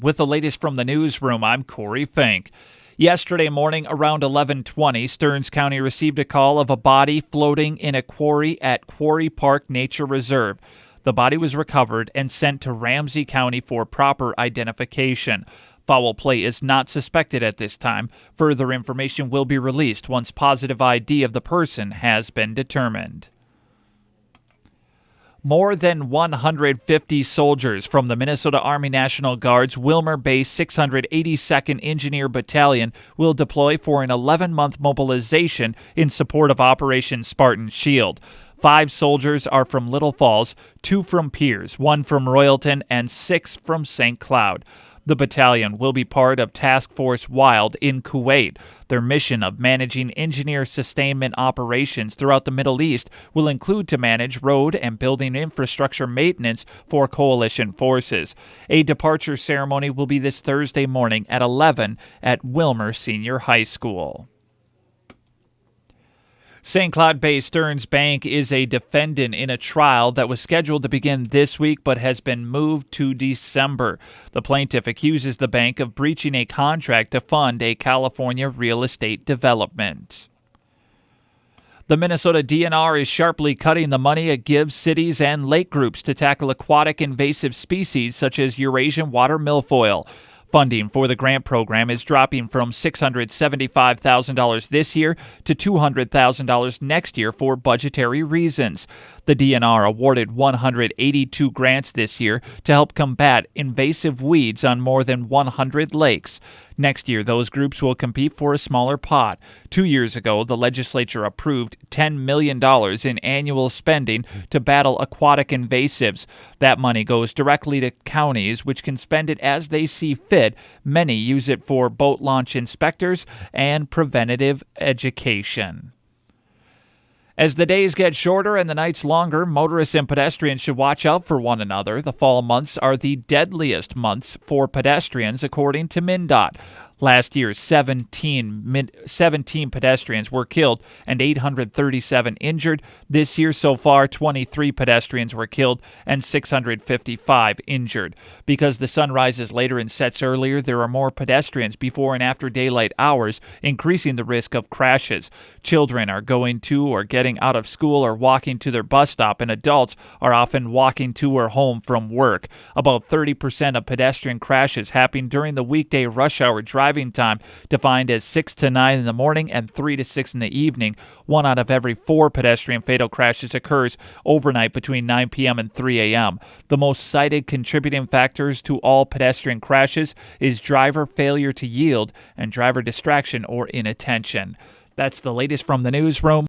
With the latest from the newsroom, I'm Corey Fink. Yesterday morning around 11:20, Stearns County received a call of a body floating in a quarry at Quarry Park Nature Reserve. The body was recovered and sent to Ramsey County for proper identification. Foul play is not suspected at this time. Further information will be released once positive ID of the person has been determined. More than 150 soldiers from the Minnesota Army National Guard's Willmar-based 682nd Engineer Battalion will deploy for an 11-month mobilization in support of Operation Spartan Shield. 5 soldiers are from Little Falls, 2 from Pierce, 1 from Royalton, and 6 from St. Cloud. The battalion will be part of Task Force Wild in Kuwait. Their mission of managing engineer sustainment operations throughout the Middle East will include to manage road and building infrastructure maintenance for coalition forces. A departure ceremony will be this Thursday morning at 11 at Willmar Senior High School. St. Cloud-based Stearns Bank is a defendant in a trial that was scheduled to begin this week but has been moved to December. The plaintiff accuses the bank of breaching a contract to fund a California real estate development. The Minnesota DNR is sharply cutting the money it gives cities and lake groups to tackle aquatic invasive species such as Eurasian water milfoil. Funding for the grant program is dropping from $675,000 this year to $200,000 next year for budgetary reasons. The DNR awarded 182 grants this year to help combat invasive weeds on more than 100 lakes. Next year, those groups will compete for a smaller pot. 2 years ago, the legislature approved $10 million in annual spending to battle aquatic invasives. That money goes directly to counties, which can spend it as they see fit. Many use it for boat launch inspectors and preventative education. As the days get shorter and the nights longer, motorists and pedestrians should watch out for one another. The fall months are the deadliest months for pedestrians, according to MnDOT. Last year, 17 pedestrians were killed and 837 injured. This year so far, 23 pedestrians were killed and 655 injured. Because the sun rises later and sets earlier, there are more pedestrians before and after daylight hours, increasing the risk of crashes. Children are going to or getting out of school or walking to their bus stop, and adults are often walking to or home from work. About 30% of pedestrian crashes happen during the weekday rush hour driving time, defined as 6 to 9 in the morning and 3 to 6 in the evening. 1 out of every 4 pedestrian fatal crashes occurs overnight between 9 p.m. and 3 a.m. The most cited contributing factors to all pedestrian crashes is driver failure to yield and driver distraction or inattention. That's the latest from the newsroom.